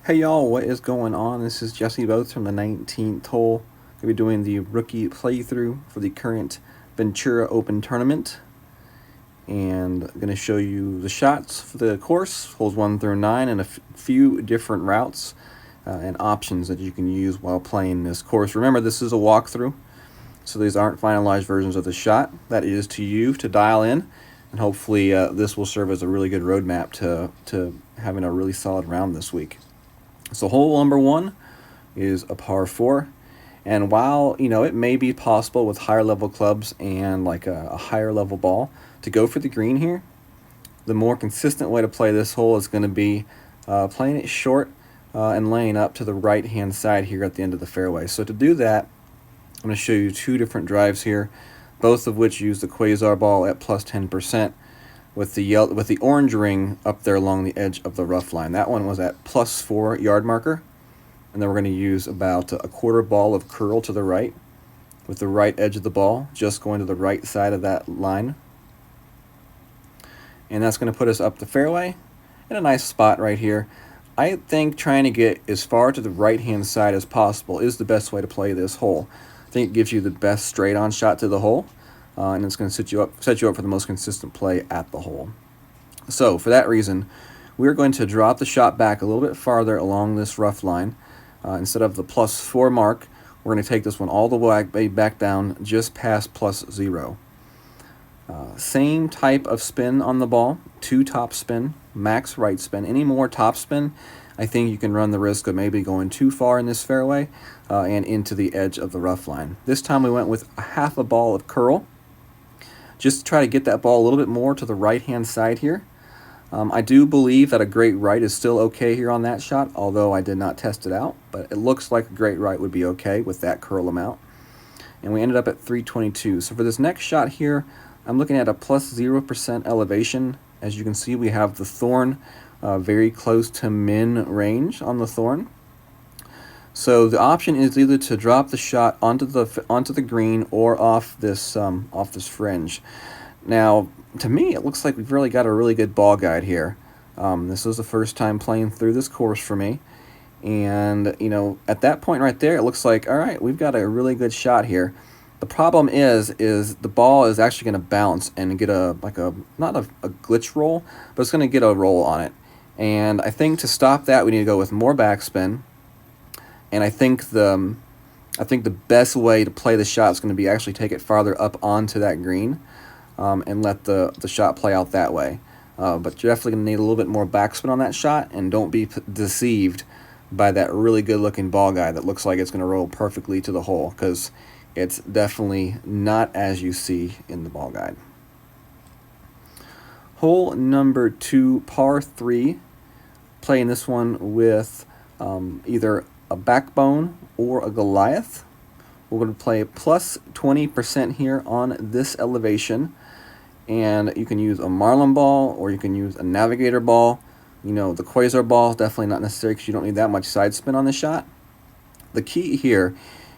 Hey y'all, what is going on? This is Jesse Boats from the 19th hole. Going to be doing the rookie playthrough for the current Ventura Open Tournament. And I'm going to show you the shots for the course, holes 1 through 9, and a few different routes and options that you can use while playing this course. Remember, this is a walkthrough, so these aren't finalized versions of the shot. That is to you to dial in, and hopefully this will serve as a really good roadmap to having a really solid round this week. So hole number 1 is a par 4, and while it may be possible with higher level clubs and like a higher level ball to go for the green here, the more consistent way to play this hole is going to be playing it short and laying up to the right hand side here at the end of the fairway. So to do that, I'm going to show you 2 different drives here, both of which use the quasar ball at plus 10%. With the orange ring up there along the edge of the rough line. That one was at plus 4 yard marker, and then we're going to use about a quarter ball of curl to the right, with the right edge of the ball just going to the right side of that line, and that's going to put us up the fairway in a nice spot right here. I think trying to get as far to the right hand side as possible is the best way to play this hole. I think it gives you the best straight on shot to the hole. And it's going to set you up for the most consistent play at the hole. So for that reason, we're going to drop the shot back a little bit farther along this rough line. Instead of the plus 4 mark, we're going to take this one all the way back down just past plus 0. Same type of spin on the ball, 2 top spin, max right spin. Any more top spin, I think you can run the risk of maybe going too far in this fairway and into the edge of the rough line. This time we went with half a ball of curl, just to try to get that ball a little bit more to the right-hand side here. I do believe that a great right is still okay here on that shot, although I did not test it out, but it looks like a great right would be okay with that curl amount. And we ended up at 322. So for this next shot here, I'm looking at a plus 0% elevation. As you can see, we have the thorn very close to min range on the thorn. So the option is either to drop the shot onto the green or off this fringe. Now, to me, it looks like we've really got a really good ball guide here. This was the first time playing through this course for me, and at that point right there, it looks like, all right, we've got a really good shot here. The problem is the ball is actually going to bounce and get not a glitch roll, but it's going to get a roll on it. And I think to stop that, we need to go with more backspin. And I think the best way to play the shot is going to be actually take it farther up onto that green and let the shot play out that way. But you're definitely going to need a little bit more backspin on that shot, and don't be deceived by that really good-looking ball guide that looks like it's going to roll perfectly to the hole, because it's definitely not as you see in the ball guide. Hole number 2, par 3. Playing this one with either a backbone or a Goliath. We're going to play plus 20% here on this elevation, and you can use a marlin ball or you can use a navigator ball. The quasar ball is definitely not necessary because you don't need that much side spin on the shot. The key here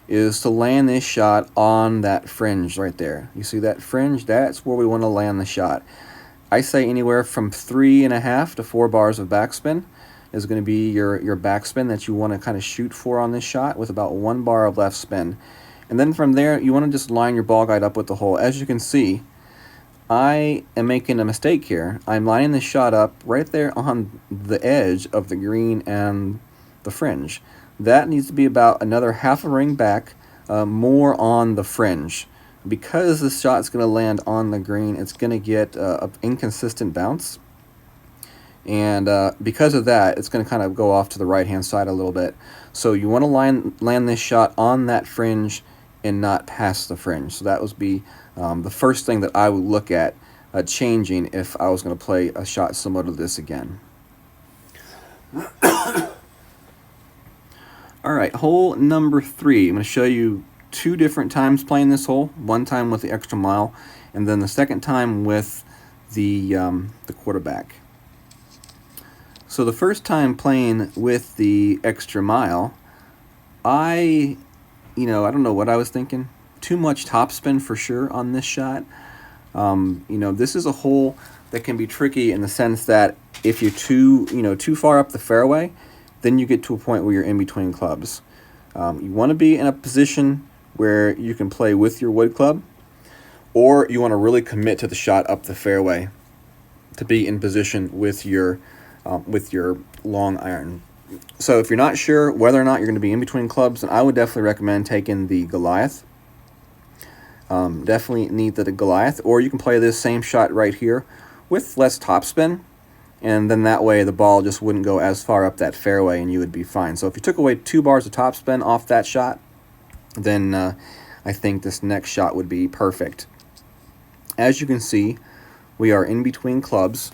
is to land this shot on that fringe right there. You see that fringe? That's where we want to land the shot. I say anywhere from 3.5 to 4 bars of backspin is going to be your backspin that you want to kind of shoot for on this shot, with about 1 bar of left spin. And then from there, you want to just line your ball guide up with the hole. As you can see, I am making a mistake here. I'm lining this shot up right there on the edge of the green and the fringe. That needs to be about another half a ring back, more on the fringe. Because this shot's going to land on the green, it's going to get an inconsistent bounce. And because of that, it's going to kind of go off to the right-hand side a little bit. So you want to land this shot on that fringe and not past the fringe. So that would be the first thing that I would look at changing if I was going to play a shot similar to this again. All right, hole number 3. I'm going to show you 2 different times playing this hole. One time with the extra mile, and then the second time with the quarterback. So the first time playing with the extra mile, I don't know what I was thinking. Too much topspin for sure on this shot. This is a hole that can be tricky in the sense that if you're too far up the fairway, then you get to a point where you're in between clubs. You want to be in a position where you can play with your wood club, or you want to really commit to the shot up the fairway to be in position with your long iron. So if you're not sure whether or not you're going to be in between clubs, then I would definitely recommend taking the Goliath. Definitely need the Goliath, or you can play this same shot right here with less topspin, and then that way the ball just wouldn't go as far up that fairway and you would be fine. So if you took away 2 bars of topspin off that shot, then I think this next shot would be perfect. As you can see, we are in between clubs.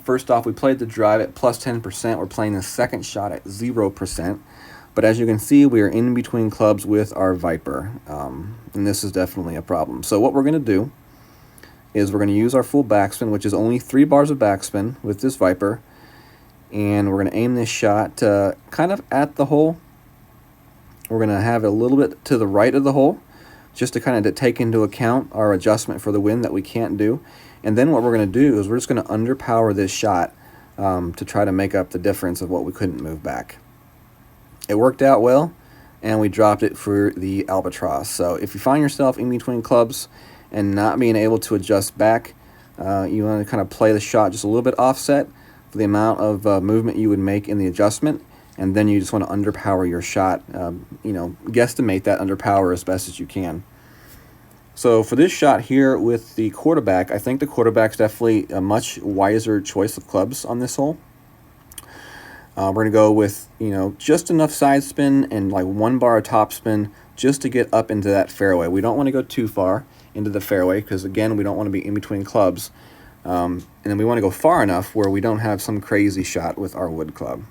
First off, we played the drive at plus 10%. We're playing the second shot at 0%. But as you can see, we are in between clubs with our Viper. And this is definitely a problem. So what we're going to do is we're going to use our full backspin, which is only 3 bars of backspin with this Viper. And we're going to aim this shot kind of at the hole. We're going to have it a little bit to the right of the hole, just to kind of take into account our adjustment for the wind that we can't do. And then what we're going to do is we're just going to underpower this shot to try to make up the difference of what we couldn't move back. It worked out well, and we dropped it for the albatross. So if you find yourself in between clubs and not being able to adjust back, you want to kind of play the shot just a little bit offset for the amount of movement you would make in the adjustment, and then you just want to underpower your shot, guesstimate that underpower as best as you can. So for this shot here with the quarterback, I think the quarterback's definitely a much wiser choice of clubs on this hole. We're going to go with, just enough side spin and like 1 bar of top spin just to get up into that fairway. We don't want to go too far into the fairway because, again, we don't want to be in between clubs. And then we want to go far enough where we don't have some crazy shot with our wood club.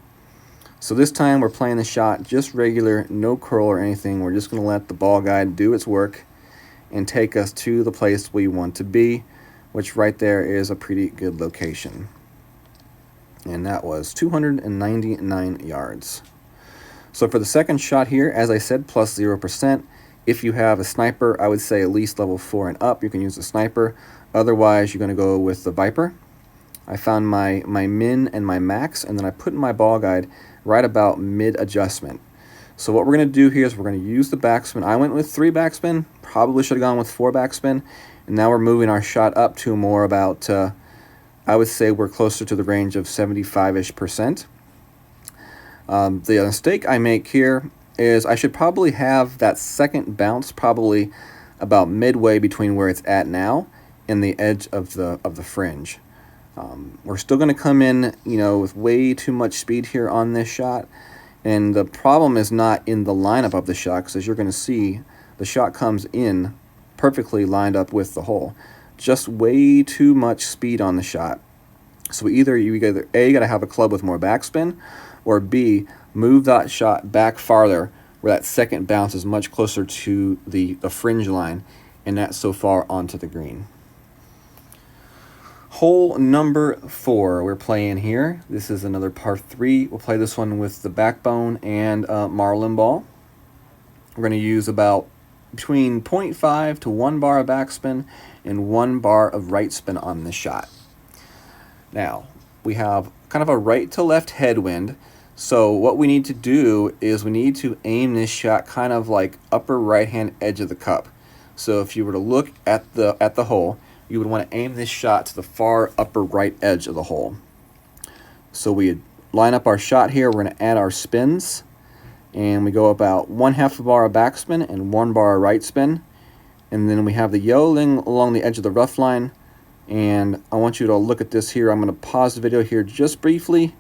So this time we're playing the shot just regular, no curl or anything. We're just going to let the ball guide do its work and take us to the place we want to be, which right there is a pretty good location. And that was 299 yards. So for the second shot here, as I said, plus 0%. If you have a sniper, I would say at least level 4 and up, you can use the sniper. Otherwise, you're going to go with the Viper. I found my min and my max, and then I put in my ball guide right about mid-adjustment. So what we're going to do here is we're going to use the backspin. I went with 3 backspin, probably should have gone with 4 backspin, and now we're moving our shot up to more about, I would say we're closer to the range of 75-ish%. The mistake I make here is I should probably have that second bounce probably about midway between where it's at now and the edge of the fringe. We're still going to come in, with way too much speed here on this shot. And the problem is not in the lineup of the shot, because as you're going to see, the shot comes in perfectly lined up with the hole. Just way too much speed on the shot. So you either A, got to have a club with more backspin, or B, move that shot back farther where that second bounce is much closer to the fringe line and not so far onto the green. Hole number 4 we're playing here. This is another par 3. We'll play this one with the backbone and marlin ball. We're going to use about between 0.5 to 1 bar of backspin and 1 bar of right spin on this shot. Now, we have kind of a right to left headwind. So what we need to do is we need to aim this shot kind of like upper right hand edge of the cup. So if you were to look at the hole, you would want to aim this shot to the far upper right edge of the hole. So we line up our shot here. We're going to add our spins, and we go about 1/2 bar of backspin and 1 bar of right spin. And then we have the yo-ling along the edge of the rough line. And I want you to look at this here. I'm going to pause the video here just briefly.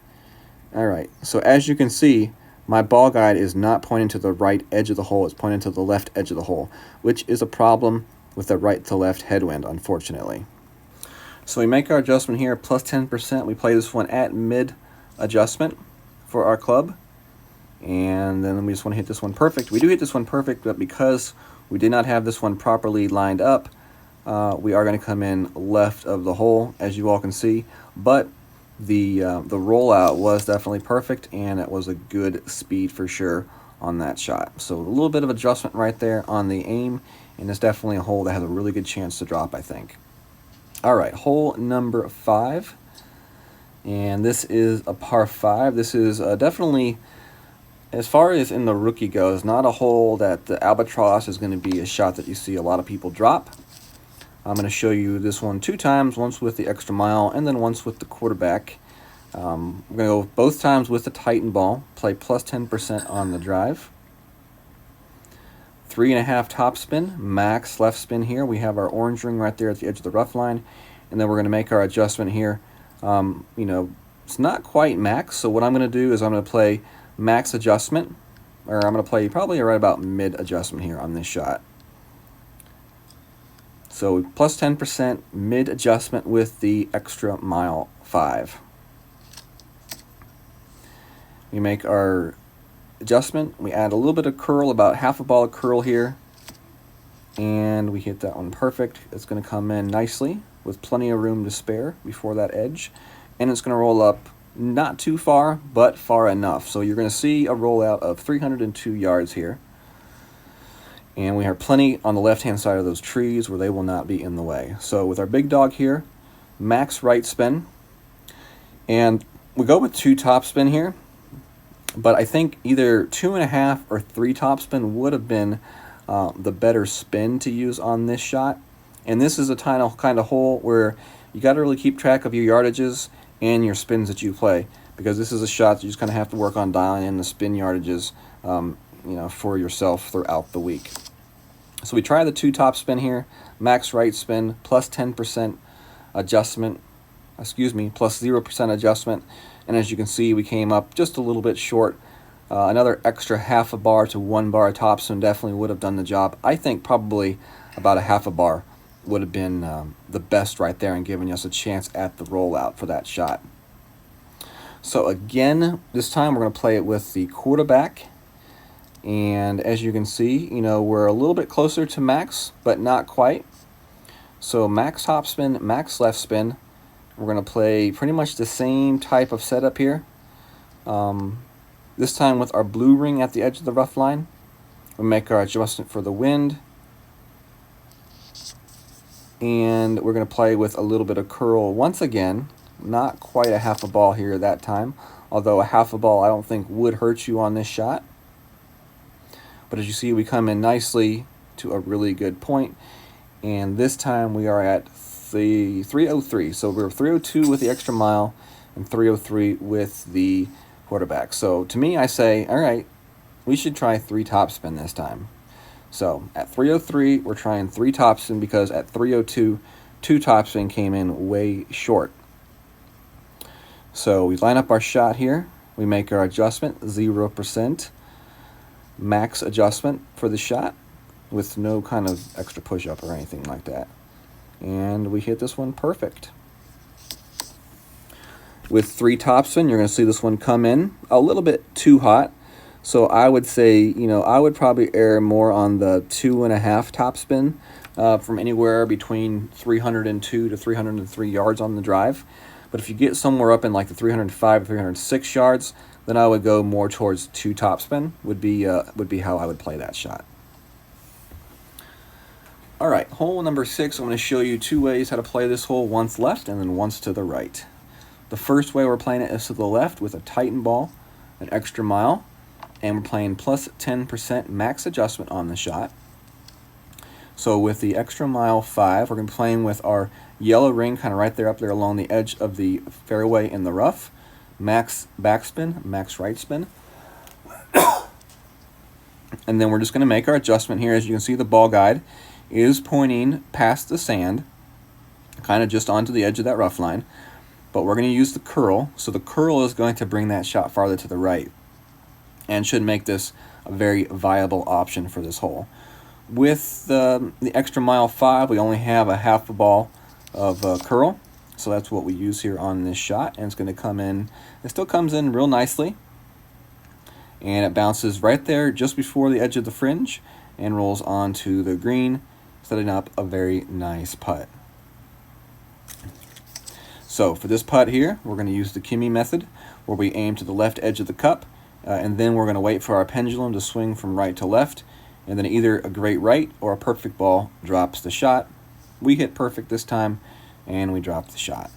All right, so as you can see, my ball guide is not pointing to the right edge of the hole. It's pointing to the left edge of the hole, which is a problem with the right to left headwind, unfortunately. So we make our adjustment here, plus 10%. We play this one at mid adjustment for our club. And then we just want to hit this one perfect. We do hit this one perfect, but because we did not have this one properly lined up, we are going to come in left of the hole, as you all can see. But the rollout was definitely perfect, and it was a good speed for sure on that shot. So a little bit of adjustment right there on the aim, and it's definitely a hole that has a really good chance to drop, I think. All right, hole number 5. And this is a par 5. This is definitely, as far as in the rookie goes, not a hole that the albatross is going to be a shot that you see a lot of people drop. I'm going to show you this one 2 times, once with the extra mile and then once with the quarterback. We're going to go both times with the Titan ball, play plus 10% on the drive. 3.5 topspin, max left spin here. We have our orange ring right there at the edge of the rough line, and then we're going to make our adjustment here. You know, it's not quite max, so what I'm going to do is I'm going to play max adjustment, or I'm going to play probably right about mid adjustment here on this shot. So plus 10% mid adjustment with the extra mile 5. We make our adjustment, we add a little bit of curl, about half a ball of curl here, and we hit that one perfect. It's going to come in nicely with plenty of room to spare before that edge, and it's going to roll up not too far, but far enough. So you're going to see a rollout of 302 yards here, and we have plenty on the left hand side of those trees where they will not be in the way. So with our big dog here, max right spin, and we go with 2 topspin here, but I think either 2.5 or 3 topspin would have been the better spin to use on this shot. And this is a kind of hole where you got to really keep track of your yardages and your spins that you play, because this is a shot that you just kind of have to work on dialing in the spin yardages, you know, for yourself throughout the week. So we try the 2 topspin here, max right spin, plus 10% adjustment, plus 0% adjustment. And as you can see, we came up just a little bit short. Another extra half a bar to 1 bar topspin definitely would have done the job. I think probably about a half a bar would have been the best right there and giving us a chance at the rollout for that shot. So again, this time we're going to play it with the quarterback. And as you can see, you know, we're a little bit closer to max, but not quite. So max topspin, max left spin. We're going to play pretty much the same type of setup here. This time with our blue ring at the edge of the rough line. We'll make our adjustment for the wind. And we're going to play with a little bit of curl once again. Not quite a half a ball here that time, although a half a ball I don't think would hurt you on this shot. But as you see, we come in nicely to a really good point. And this time we are at 303. So we're 302 with the extra mile and 303 with the quarterback. So to me, I say, all right, we should try 3 topspin this time. So at 303, we're trying 3 topspin, because at 302, 2 topspin came in way short. So we line up our shot here. We make our adjustment, 0% max adjustment for the shot with no kind of extra push-up or anything like that. And we hit this one perfect. With 3 topspin, you're going to see this one come in a little bit too hot. So I would say, you know, I would probably err more on the 2.5 topspin from anywhere between 302 to 303 yards on the drive. But if you get somewhere up in like the 305 or 306 yards, then I would go more towards 2 topspin would be how I would play that shot. All right, hole number 6, I'm going to show you 2 ways how to play this hole, once left and then once to the right. The first way we're playing it is to the left with a Titan ball, an extra mile, and we're playing plus 10% max adjustment on the shot. So with the extra mile 5, we're going to be playing with our yellow ring kind of right there up there along the edge of the fairway in the rough. Max backspin, max right spin. And then we're just going to make our adjustment here. As you can see, the ball guide is pointing past the sand, kind of just onto the edge of that rough line. But we're going to use the curl. So the curl is going to bring that shot farther to the right and should make this a very viable option for this hole. With the extra mile 5, we only have a half a ball of curl. So that's what we use here on this shot. And it's going to come in, it still comes in real nicely. And it bounces right there just before the edge of the fringe and rolls onto the green, setting up a very nice putt. So for this putt here, we're going to use the Kimmy method, where we aim to the left edge of the cup, and then we're going to wait for our pendulum to swing from right to left, and then either a great right or a perfect ball drops the shot. We hit perfect this time, and we drop the shot.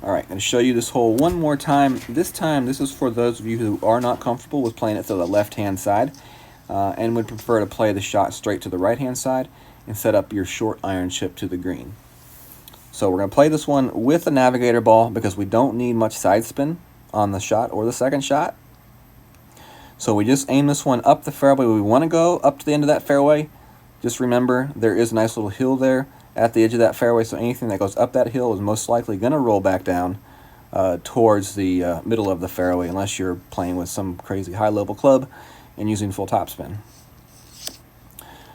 All right, I'm going to show you this hole one more time. This time, this is for those of you who are not comfortable with playing it to the left-hand side and would prefer to play the shot straight to the right-hand side and set up your short iron chip to the green. So we're going to play this one with a navigator ball because we don't need much side spin on the shot or the second shot. So we just aim this one up the fairway. We want to go up to the end of that fairway. Just remember, there is a nice little hill there at the edge of that fairway, so anything that goes up that hill is most likely going to roll back down towards the middle of the fairway, unless you're playing with some crazy high-level club and using full topspin.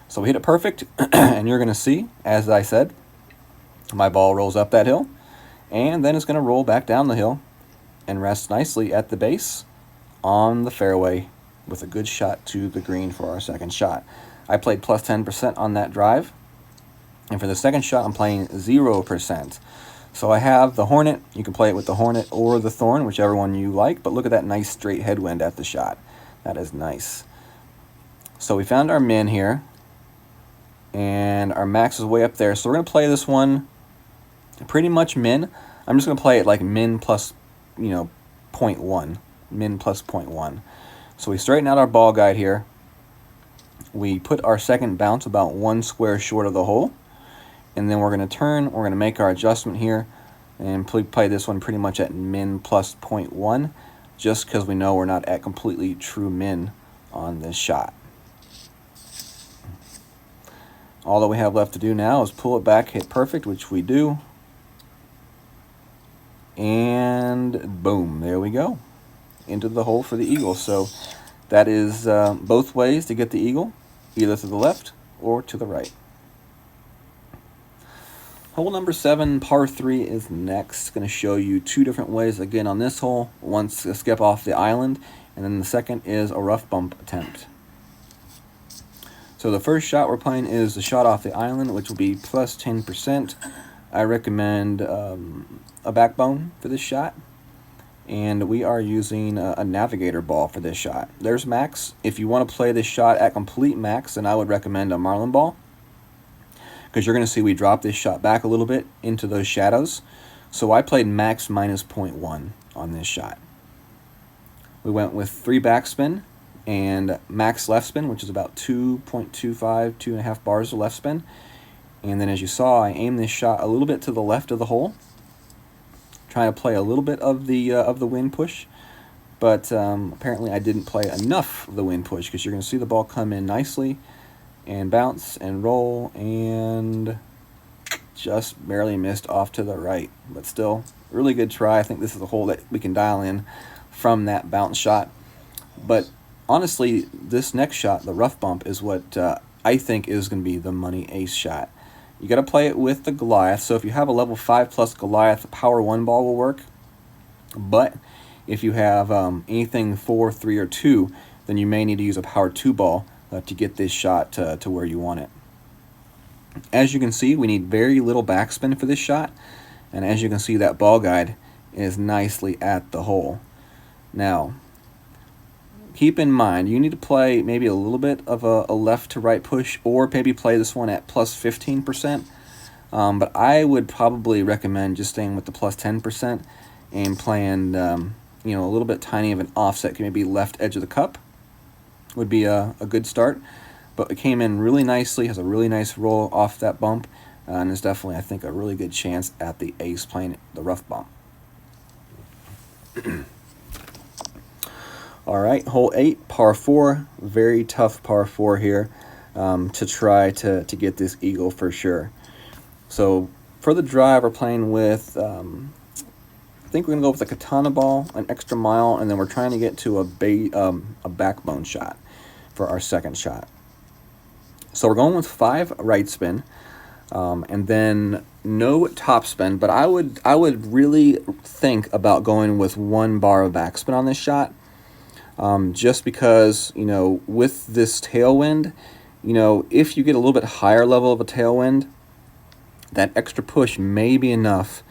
So we hit it perfect, and you're going to see, as I said, my ball rolls up that hill, and then it's going to roll back down the hill and rest nicely at the base on the fairway with a good shot to the green for our second shot. I played plus 10% on that drive. And for the second shot, I'm playing 0%. So I have the Hornet. You can play it with the Hornet or the Thorn, whichever one you like. But look at that nice straight headwind at the shot. That is nice. So we found our min here. And our max is way up there. So we're going to play this one pretty much min. I'm just going to play it like min plus, 0.1. Min plus 0.1. So we straighten out our ball guide here. We put our second bounce about 1 square short of the hole. And then we're going to turn, we're going to make our adjustment here, and play this one pretty much at min plus 0.1, just because we know we're not at completely true min on this shot. All that we have left to do now is pull it back, hit perfect, which we do. And boom, there we go. Into the hole for the eagle. So that is both ways to get the eagle, either to the left or to the right. Hole number 7, par 3 is next. Going to show you 2 different ways again on this hole. One's a skip off the island, and then the second is a rough bump attempt. So the first shot we're playing is the shot off the island, which will be plus 10%. I recommend a backbone for this shot, and we are using a navigator ball for this shot. There's max. If you want to play this shot at complete max, then I would recommend a marlin ball, because you're going to see we drop this shot back a little bit into those shadows. So I played max minus 0.1 on this shot. We went with 3 backspin and max left spin, which is about 2.25, 2.5 bars of left spin. And then as you saw, I aimed this shot a little bit to the left of the hole, trying to play a little bit of the wind push. But apparently I didn't play enough of the wind push, because you're going to see the ball come in nicely and bounce and roll, and just barely missed off to the right. But still, really good try. I think this is a hole that we can dial in from that bounce shot. But honestly, this next shot, the rough bump, is what I think is going to be the money ace shot. You got to play it with the Goliath. So if you have a level 5 plus Goliath, a power 1 ball will work. But if you have anything 4, 3, or 2, then you may need to use a power 2 ball to get this shot to where you want it. As you can see, we need very little backspin for this shot, and as you can see, that ball guide is nicely at the hole. Now, keep in mind, you need to play maybe a little bit of a left to right push, or maybe play this one at plus 15%, but I would probably recommend just staying with the plus 10% and playing a little bit tiny of an offset, maybe left edge of the cup would be a good start. But it came in really nicely, has a really nice roll off that bump, and is definitely, I think, a really good chance at the ace playing the rough bump. All right, hole 8, par 4, very tough par 4 here to try to get this eagle for sure. So for the drive, we're playing with, I think we're going to go with a katana ball, an extra mile, and then we're trying to get to a backbone shot for our second shot. So we're going with 5 right spin, and then no top spin, but I would really think about going with 1 bar of backspin on this shot, just because, with this tailwind, if you get a little bit higher level of a tailwind, that extra push may be enough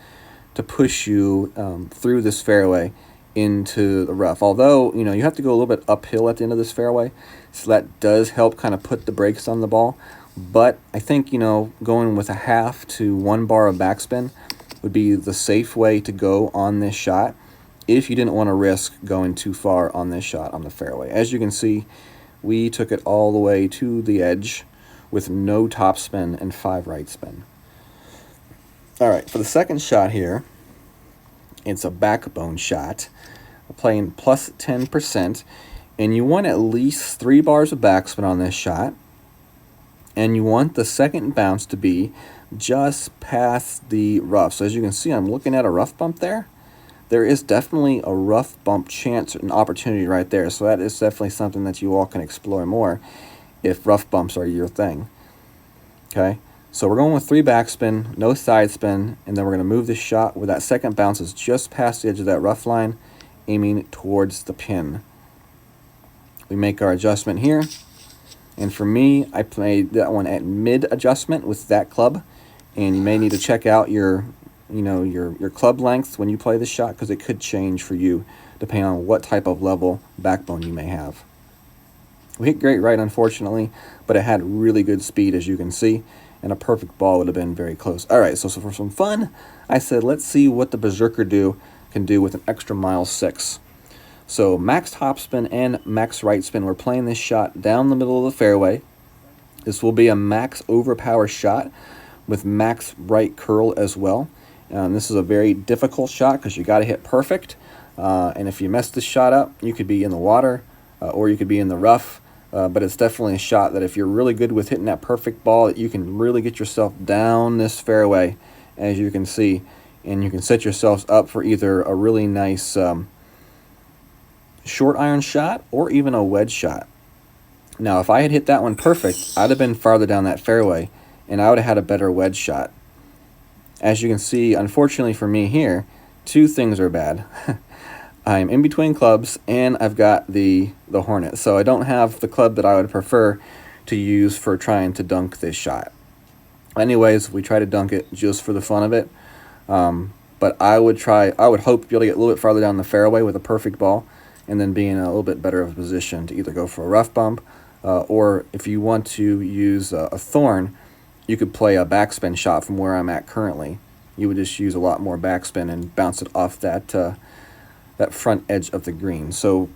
to push you through this fairway into the rough. Although, you have to go a little bit uphill at the end of this fairway, so that does help kind of put the brakes on the ball. But I think, going with a half to 1 bar of backspin would be the safe way to go on this shot if you didn't want to risk going too far on this shot on the fairway. As you can see, we took it all the way to the edge with no topspin and 5 right spin. All right, for the second shot here, it's a backbone shot. We're playing plus 10%, and you want at least 3 bars of backspin on this shot, and you want the second bounce to be just past the rough. So as you can see, I'm looking at a rough bump there. There is definitely a rough bump chance and opportunity right there. So that is definitely something that you all can explore more if rough bumps are your thing. Okay, so we're going with 3 backspin, no side spin, and then we're going to move this shot where that second bounce is just past the edge of that rough line, aiming towards the pin. We make our adjustment here, and for me, I played that one at mid adjustment with that club, and you may need to check out your club length when you play this shot, because it could change for you depending on what type of level backbone you may have. We hit great right, unfortunately, but it had really good speed, as you can see, and a perfect ball would have been very close. All right, so for some fun, I said let's see what the Berserker can do with an extra mile 6. So max topspin and max right spin. We're playing this shot down the middle of the fairway. This will be a max overpower shot with max right curl as well. This is a very difficult shot because you got to hit perfect. And if you mess this shot up, you could be in the water or you could be in the rough. But it's definitely a shot that if you're really good with hitting that perfect ball, that you can really get yourself down this fairway, as you can see. And you can set yourselves up for either a really nice short iron shot or even a wedge shot. Now, if I had hit that one perfect, I'd have been farther down that fairway, and I would have had a better wedge shot. As you can see, unfortunately for me here, 2 things are bad. I'm in between clubs, and I've got the Hornet, so I don't have the club that I would prefer to use for trying to dunk this shot. Anyways, we try to dunk it just for the fun of it, but I would hope to be able to get a little bit farther down the fairway with a perfect ball, and then be in a little bit better of a position to either go for a rough bump, or if you want to use a thorn, you could play a backspin shot from where I'm at currently. You would just use a lot more backspin and bounce it off that front edge of the green. So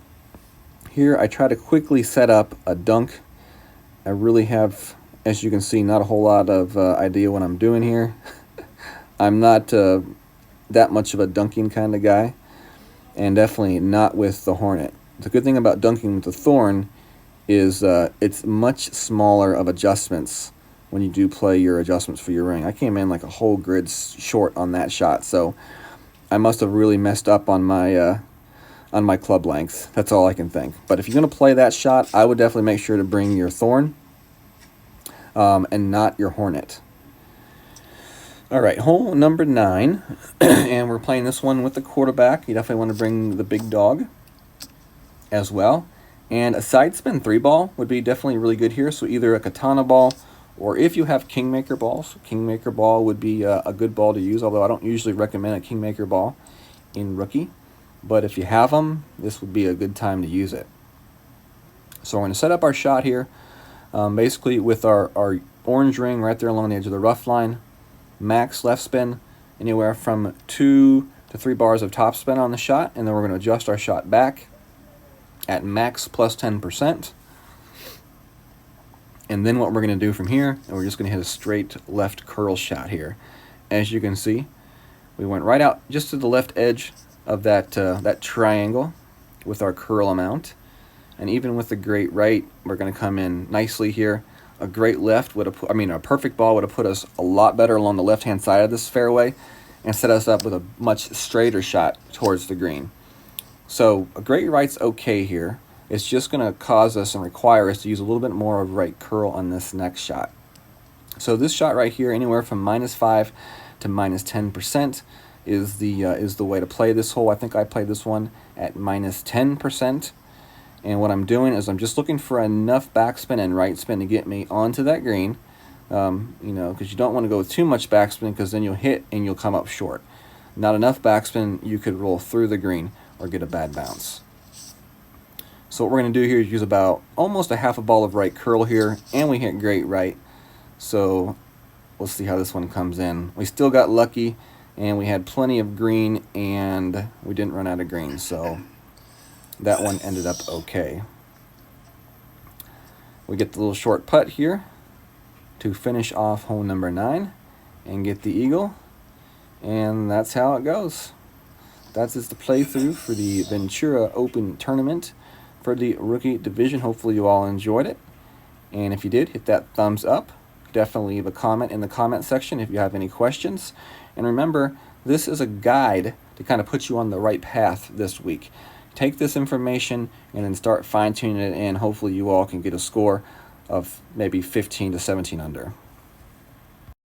here I try to quickly set up a dunk. I really have, as you can see, not a whole lot of idea what I'm doing here. I'm not that much of a dunking kind of guy, and definitely not with the Hornet. The good thing about dunking with the Thorn is it's much smaller of adjustments when you do play your adjustments for your ring. I came in like a whole grid short on that shot, so I must have really messed up on my club length. That's all I can think. But if you're going to play that shot, I would definitely make sure to bring your Thorn and not your Hornet. All right, hole number 9, and we're playing this one with the quarterback. You definitely want to bring the big dog as well. And a side spin 3 ball would be definitely really good here. So either a katana ball, or if you have Kingmaker balls, Kingmaker ball would be a good ball to use, although I don't usually recommend a Kingmaker ball in rookie. But if you have them, this would be a good time to use it. So we're going to set up our shot here, basically with our orange ring right there along the edge of the rough line. Max left spin, anywhere from 2 to 3 bars of top spin on the shot, and then we're going to adjust our shot back at max plus 10%. And then what we're going to do from here, and we're just going to hit a straight left curl shot here. As you can see, we went right out just to the left edge of that triangle with our curl amount. And even with the great right, we're going to come in nicely here. A great left would have a perfect ball would have put us a lot better along the left-hand side of this fairway and set us up with a much straighter shot towards the green. So a great right's okay here. It's just going to cause us and require us to use a little bit more of right curl on this next shot. So this shot right here, anywhere from -5 to -10% is the way to play this hole. I think I played this one at -10%. And what I'm doing is I'm just looking for enough backspin and right spin to get me onto that green, because you don't want to go with too much backspin, because then you'll hit and you'll come up short. Not enough backspin, you could roll through the green or get a bad bounce. So what we're going to do here is use about almost a half a ball of right curl here, and we hit great right. So we'll see how this one comes in. We still got lucky and we had plenty of green, and we didn't run out of green, so that one ended up okay. We get the little short putt here to finish off hole number 9 and get the eagle, and that's how it goes. That's just the playthrough for the Ventura Open Tournament for the rookie division. Hopefully you all enjoyed it, and if you did, hit that thumbs up. Definitely leave a comment in the comment section if you have any questions, and remember, this is a guide to kind of put you on the right path this week. Take this information and then start fine-tuning it, and hopefully you all can get a score of maybe 15 to 17 under.